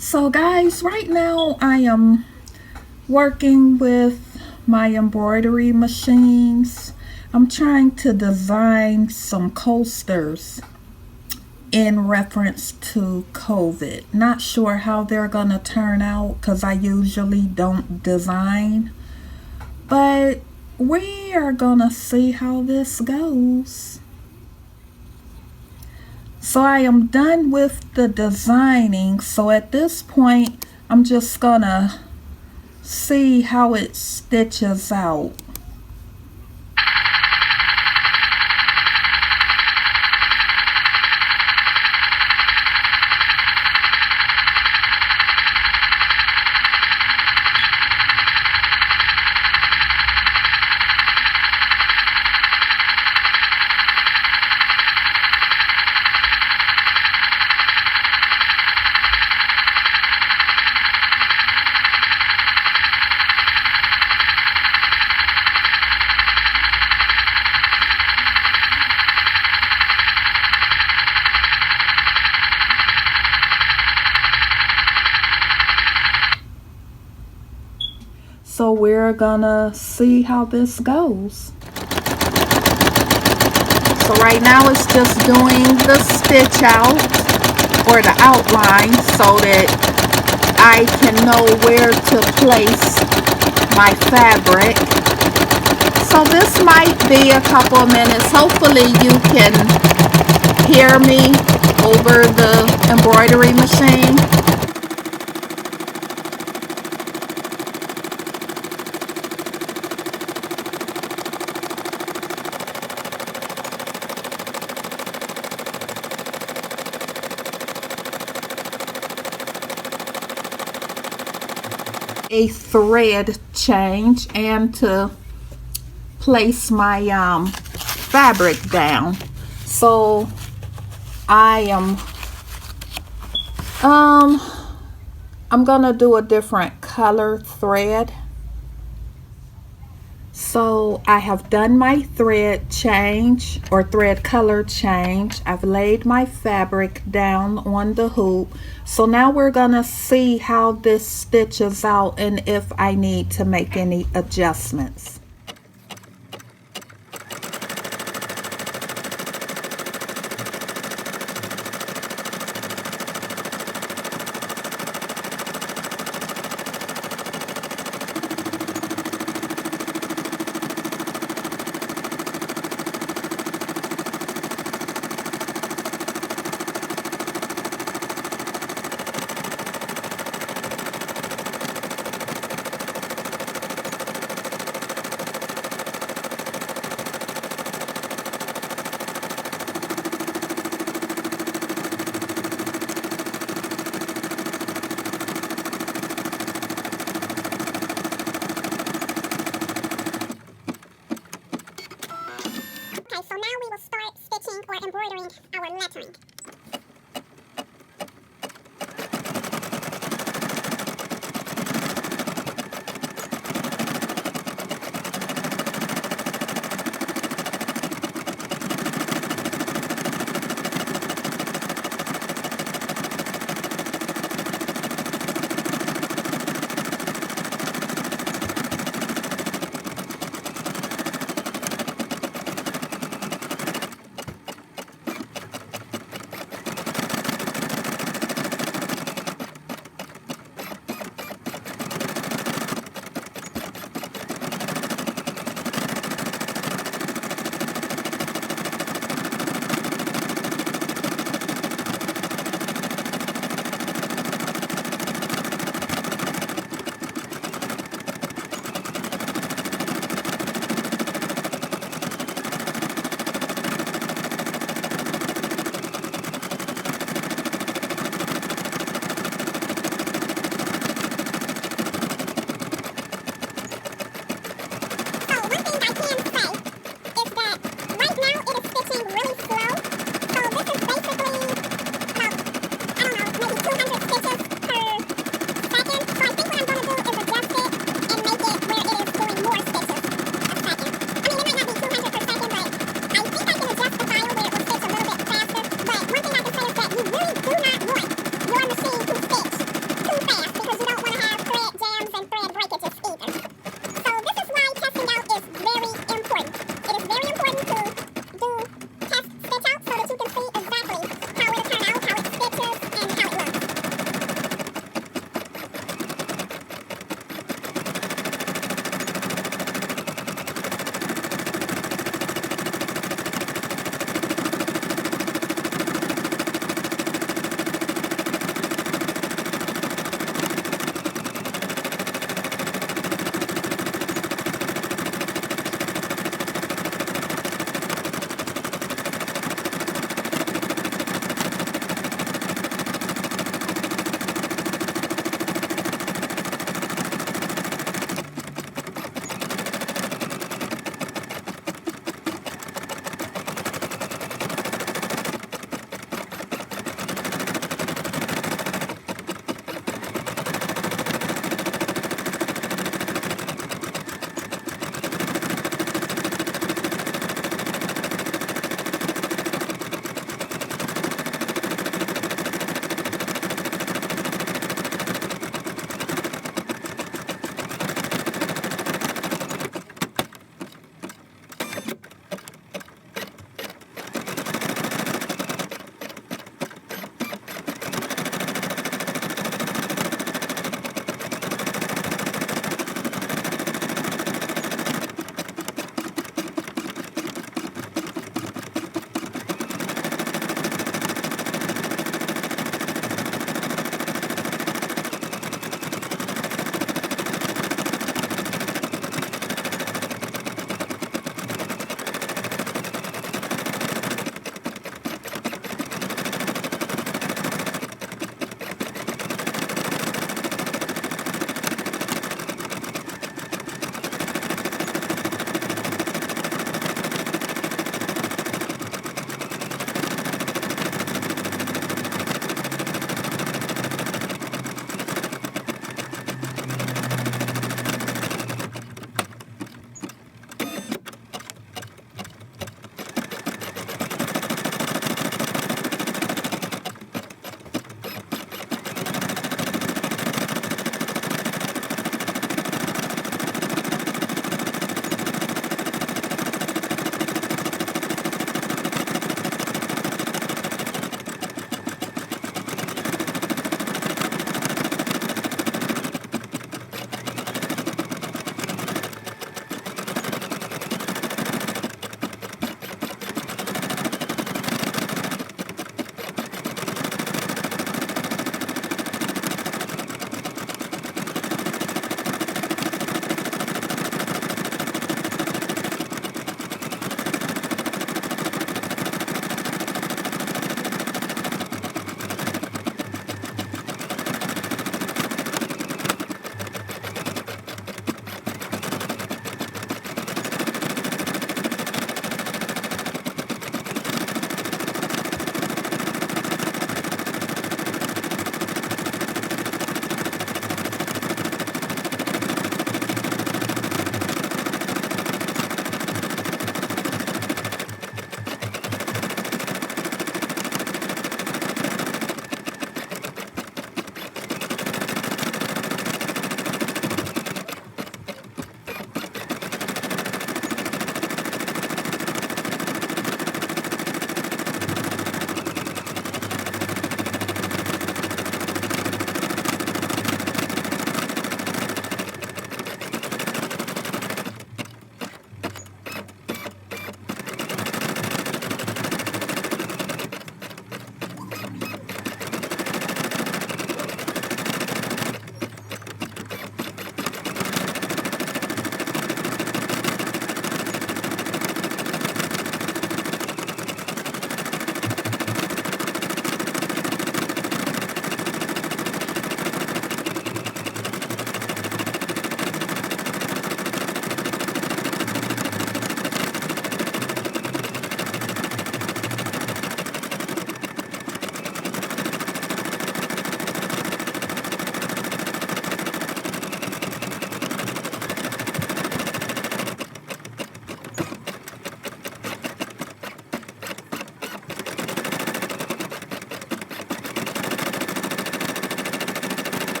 So guys, right now I am working with my embroidery machines. I'm trying to design some coasters in reference to COVID. Not sure how they're gonna turn out because I usually don't design, but we are gonna see how this goes. So I am done with the designing, so at this point I'm just gonna see how it stitches out. So we're gonna see how this goes. So right now it's just doing the stitch out or the outline so that I can know where to place my fabric. So this might be a couple of minutes. Hopefully you can hear me over the embroidery machine. A thread change and to place my fabric down. So I am I'm gonna do a different color thread. So I have done my thread change or thread color change. I've laid my fabric down on the hoop. So now we're gonna see how this stitches out and if I need to make any adjustments.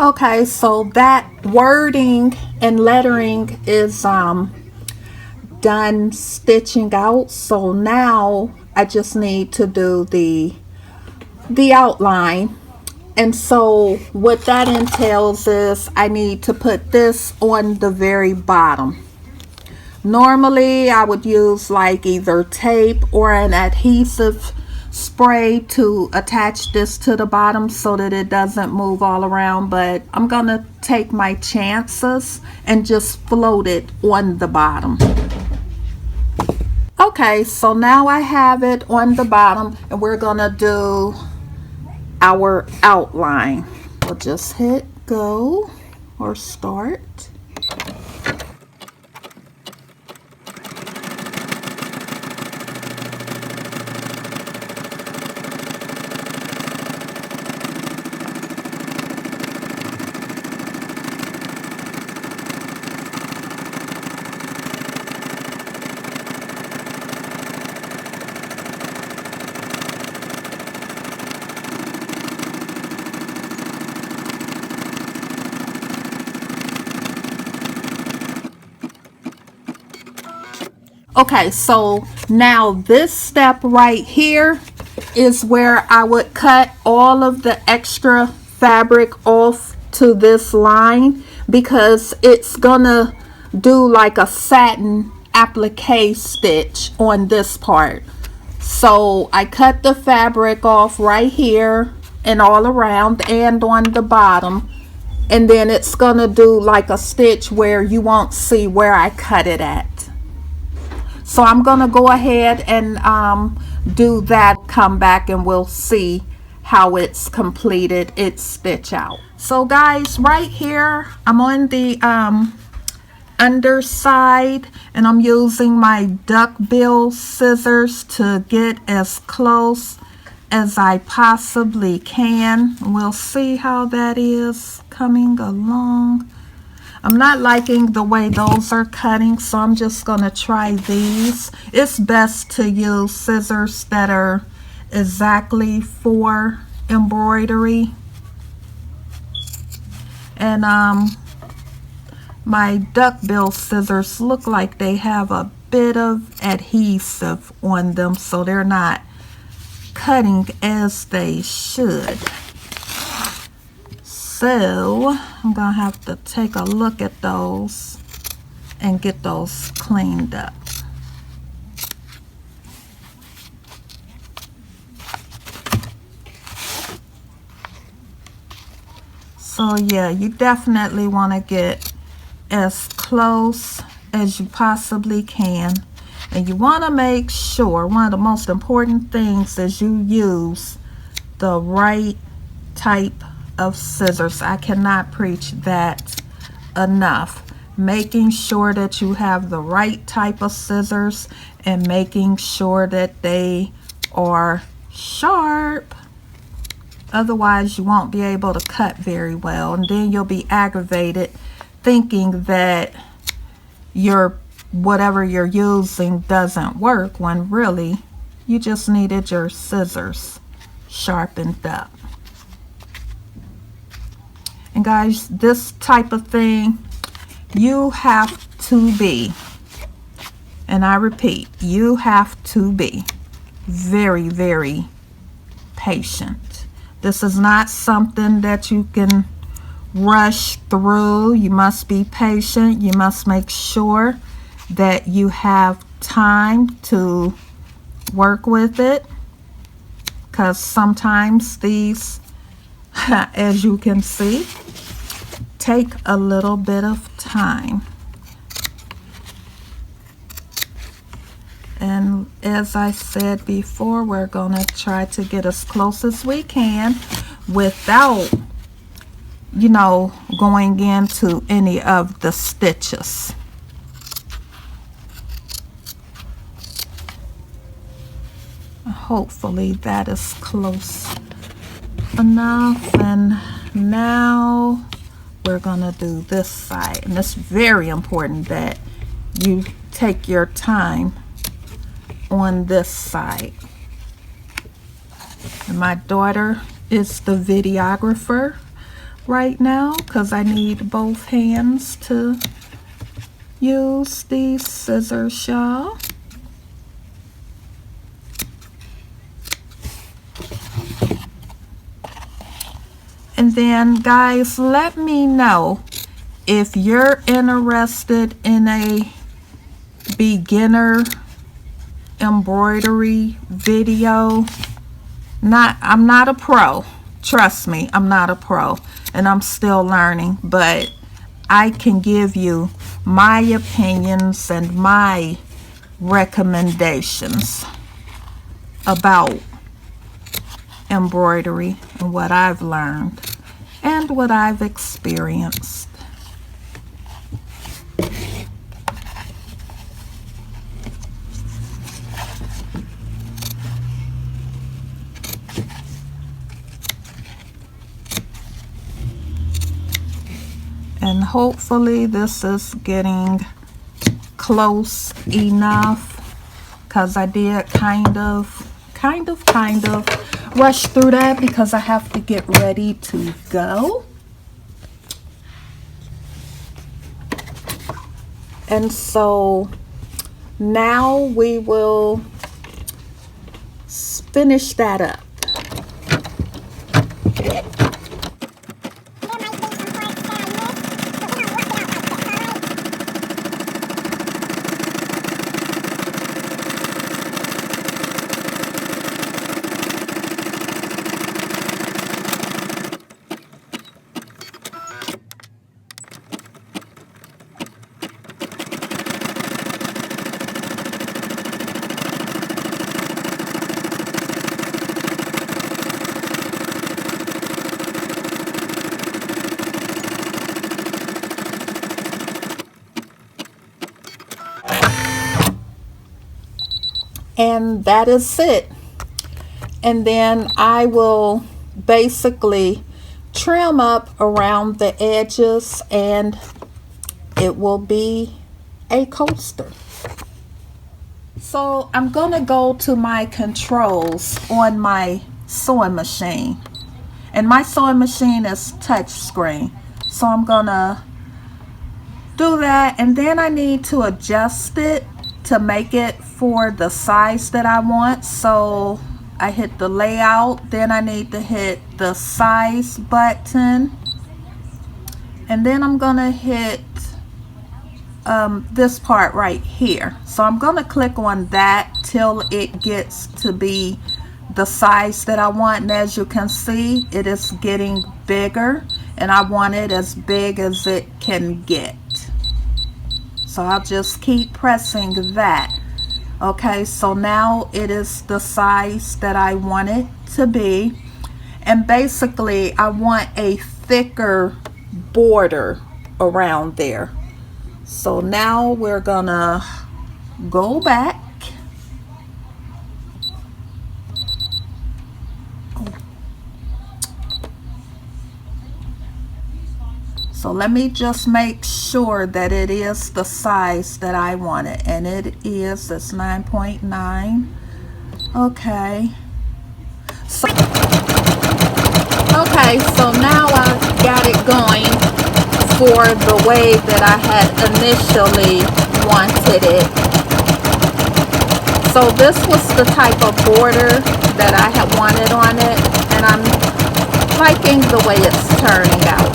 Okay, so that wording and lettering is done stitching out. So now I just need to do the outline. And so what that entails is I need to put this on the very bottom. Normally I would use like either tape or an adhesive spray to attach this to the bottom so that it doesn't move all around, but I'm gonna take my chances and just float it on the bottom. Okay, so now I have it on the bottom and we're gonna do our outline. We'll just hit go or start. Okay, so now this step right here is where I would cut all of the extra fabric off to this line because it's gonna do like a satin applique stitch on this part. So I cut the fabric off right here and all around and on the bottom, and then it's gonna do like a stitch where you won't see where I cut it at. So I'm going to go ahead and do that, come back and we'll see how it's completed its stitch out. So guys, right here I'm on the underside and I'm using my duckbill scissors to get as close as I possibly can. We'll see how that is coming along. I'm not liking the way those are cutting, so I'm just going to try these. It's best to use scissors that are exactly for embroidery. And my duckbill scissors look like they have a bit of adhesive on them, so they're not cutting as they should. So I'm gonna have to take a look at those and get those cleaned up. So yeah, you definitely want to get as close as you possibly can, and you want to make sure one of the most important things is you use the right type of scissors. I cannot preach that enough. Making sure that you have the right type of scissors and making sure that they are sharp. Otherwise you won't be able to cut very well, and then you'll be aggravated thinking that whatever you're using doesn't work when really you just needed your scissors sharpened up. And guys, this type of thing, you have to be, and I repeat, you have to be very, very patient. This is not something that you can rush through. You must be patient. You must make sure that you have time to work with it, because sometimes these, as you can see, take a little bit of time. And as I said before, we're going to try to get as close as we can without, you know, going into any of the stitches. Hopefully that is close enough. And now we're gonna do this side, and it's very important that you take your time on this side. And my daughter is the videographer right now because I need both hands to use these scissors, y'all. And then guys, let me know if you're interested in a beginner embroidery video. I'm not a pro. Trust me, I'm not a pro and I'm still learning, but I can give you my opinions and my recommendations about embroidery and what I've learned and what I've experienced. And hopefully this is getting close enough because I did kind of rush through that because I have to get ready to go. And so now we will finish that up. And that is it. And then I will basically trim up around the edges and it will be a coaster. So I'm gonna go to my controls on my sewing machine, and my sewing machine is touch screen, so I'm gonna do that, and then I need to adjust it to make it for the size that I want. So I hit the layout, then I need to hit the size button, and then I'm gonna hit this part right here. So I'm gonna click on that till it gets to be the size that I want, and as you can see it is getting bigger and I want it as big as it can get. So I'll just keep pressing that. Okay, so now it is the size that I want it to be, and basically I want a thicker border around there. So now we're gonna go back. So let me just make sure that it is the size that I want it, and it is. It's 9.9. Okay. So now I got it going for the way that I had initially wanted it. So this was the type of border that I had wanted on it, and I'm liking the way it's turning out.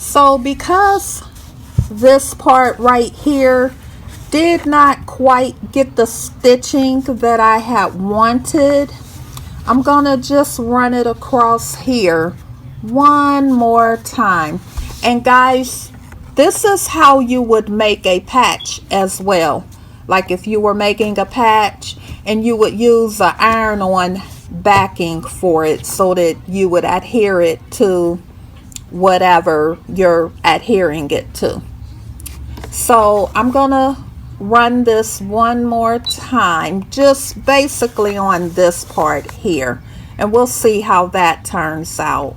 So because this part right here did not quite get the stitching that I had wanted, I'm gonna just run it across here one more time. And guys, this is how you would make a patch as well. Like if you were making a patch and you would use an iron-on backing for it so that you would adhere it to whatever you're adhering it to. So I'm gonna run this one more time, just basically on this part here, and we'll see how that turns out.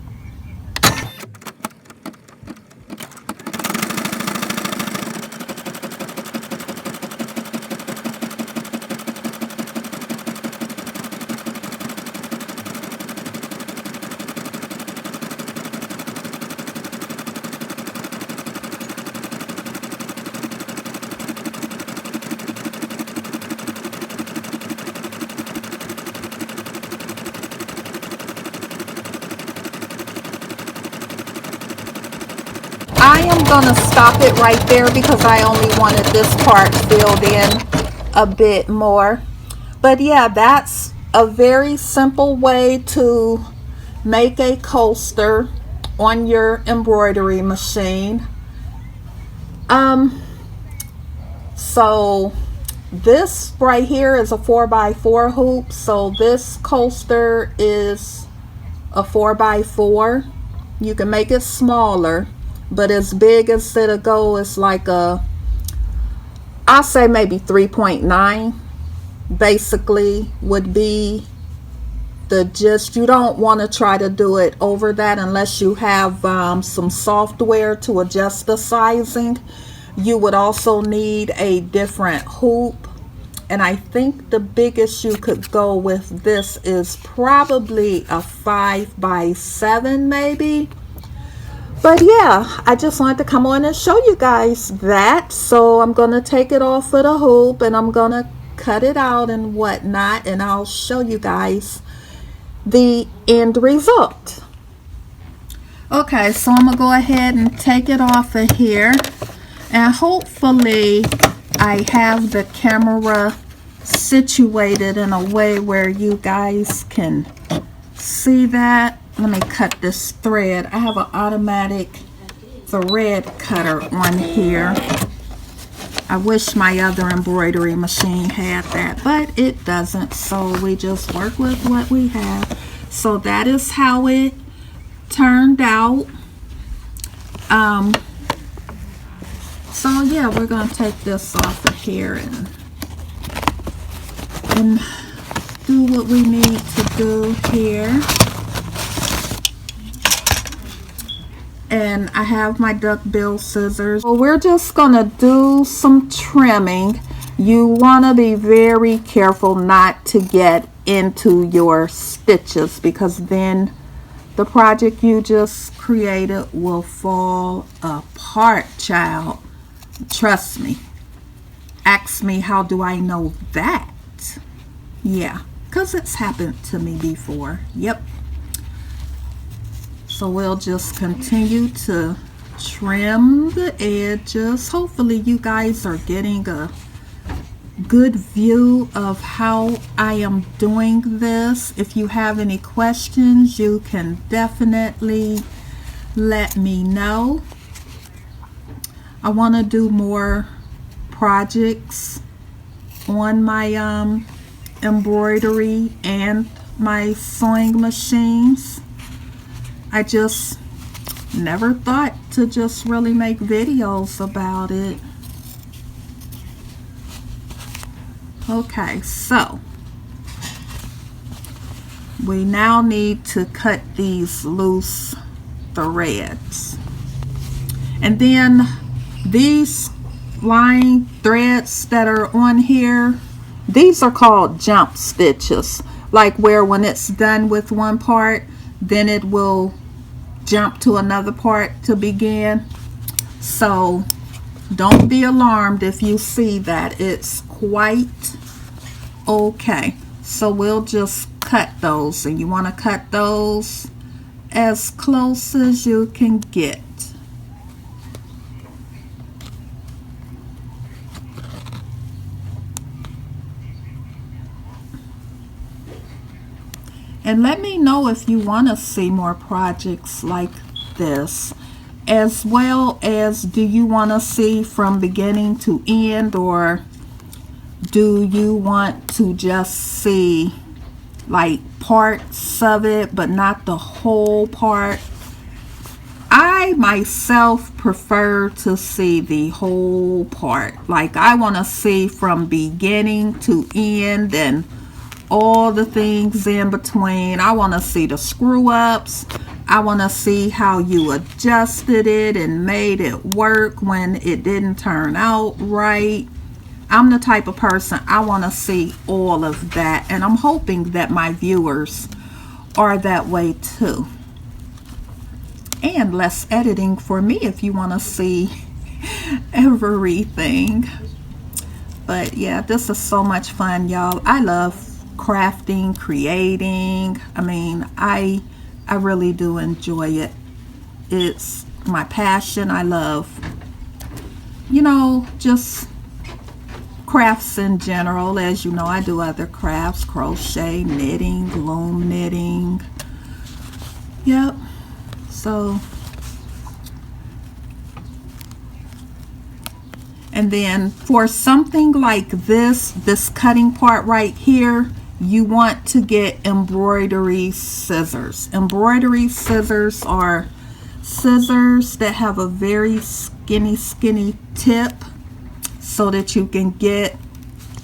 I am gonna stop it right there because I only wanted this part filled in a bit more. But yeah, that's a very simple way to make a coaster on your embroidery machine. So this right here is a 4x4 hoop, so this coaster is a 4x4. You can make it smaller, but as big as it'll go is like a, I'll say maybe 3.9 basically would be the gist. You don't want to try to do it over that unless you have some software to adjust the sizing. You would also need a different hoop, and I think the biggest you could go with this is probably a 5x7 maybe. But yeah, I just wanted to come on and show you guys that. So I'm going to take it off of the hoop and I'm going to cut it out and whatnot, and I'll show you guys the end result. Okay, so I'm going to go ahead and take it off of here, and hopefully I have the camera situated in a way where you guys can see that. Let me cut this thread. I have an automatic thread cutter on here. I wish my other embroidery machine had that, but it doesn't, so we just work with what we have. So that is how it turned out. So yeah, we're going to take this off of here and do what we need to do here. And I have my duckbill scissors. So we're just gonna do some trimming. You want to be very careful not to get into your stitches, because then the project you just created will fall apart, child. Trust me. Ask me, how do I know that? Yeah, because it's happened to me before. Yep. So we'll just continue to trim the edges. Hopefully you guys are getting a good view of how I am doing this. If you have any questions, you can definitely let me know. I want to do more projects on my embroidery and my sewing machines. I just never thought to just really make videos about it. Okay, so we now need to cut these loose threads. And then these line threads that are on here, these are called jump stitches. Like where when it's done with one part, then it will jump to another part to begin. So don't be alarmed if you see that. It's quite okay. So we'll just cut those, and you want to cut those as close as you can get. And let me know if you want to see more projects like this, as well as do you want to see from beginning to end, or do you want to just see like parts of it but not the whole part? I myself prefer to see the whole part. Like, I want to see from beginning to end and all the things in between. I want to see the screw ups. I want to see how you adjusted it and made it work when it didn't turn out right. I'm the type of person, I want to see all of that, and I'm hoping that my viewers are that way too. And less editing for me if you want to see everything. But yeah, this is so much fun, y'all. I love crafting, creating. I mean, I really do enjoy it. It's my passion. I love, you know, just crafts in general. As you know, I do other crafts, crochet, knitting, loom knitting. Yep. So, and then for something like this cutting part right here, you want to get embroidery scissors. Embroidery scissors are scissors that have a very skinny tip, so that you can get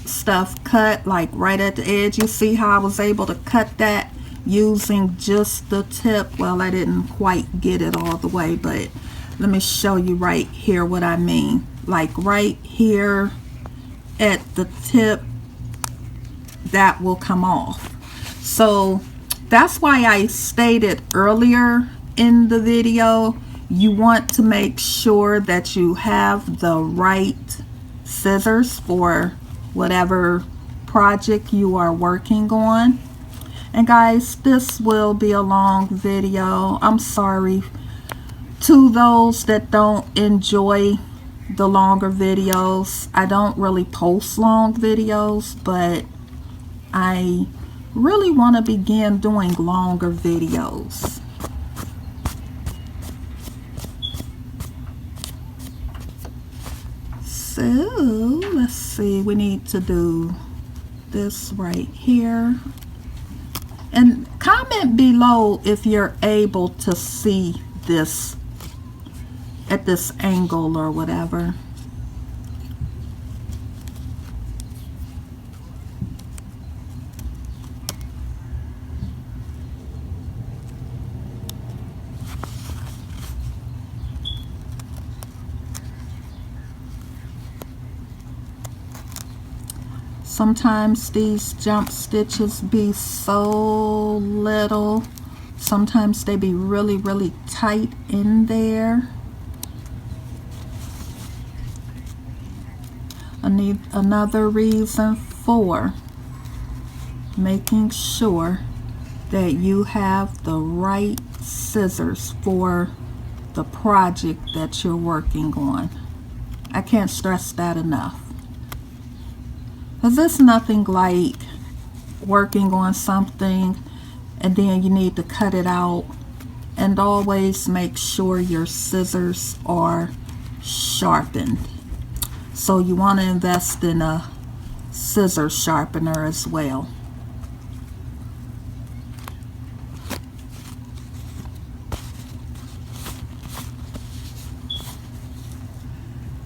stuff cut like right at the edge. You see how I was able to cut that using just the tip? Well, I didn't quite get it all the way, but let me show you right here what I mean. Like right here at the tip, that will come off. So that's why I stated earlier in the video, you want to make sure that you have the right scissors for whatever project you are working on. And guys, this will be a long video. I'm sorry to those that don't enjoy the longer videos. I don't really post long videos, but I really want to begin doing longer videos. So let's see, we need to do this right here. And comment below if you're able to see this at this angle or whatever. Sometimes these jump stitches be so little. Sometimes they be really tight in there. I need another reason for making sure that you have the right scissors for the project that you're working on. I can't stress that enough. Because it's nothing like working on something and then you need to cut it out. And always make sure your scissors are sharpened. So you want to invest in a scissor sharpener as well.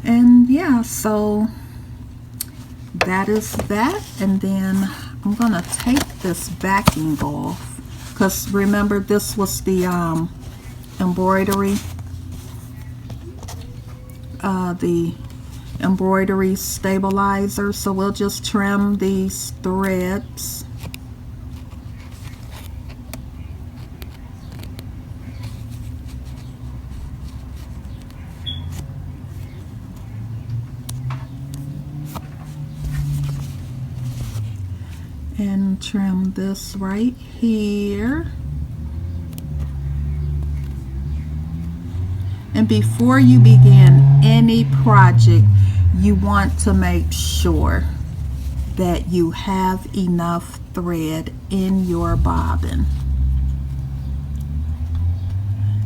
And yeah, so that is that. And then I'm gonna take this backing off, because remember this was the embroidery stabilizer. So we'll just trim these threads. And trim this right here. And before you begin any project, you want to make sure that you have enough thread in your bobbin.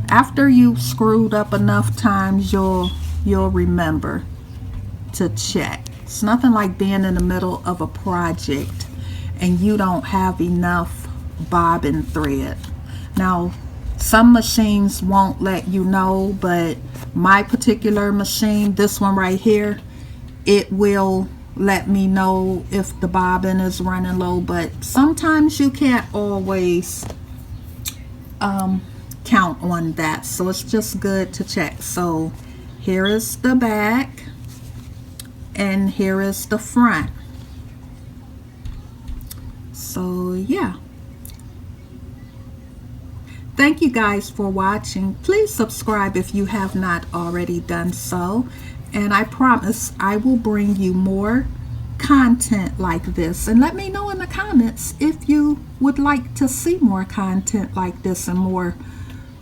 After you've screwed up enough times, you'll remember to check. It's nothing like being in the middle of a project and you don't have enough bobbin thread. Now, some machines won't let you know, but my particular machine, this one right here, it will let me know if the bobbin is running low, but sometimes you can't always count on that, so it's just good to check. So here is the back and here is the front. So yeah, thank you guys for watching. Please subscribe if you have not already done so, and I promise I will bring you more content like this. And let me know in the comments if you would like to see more content like this and more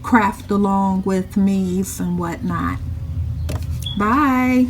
craft along with me's and whatnot. Bye.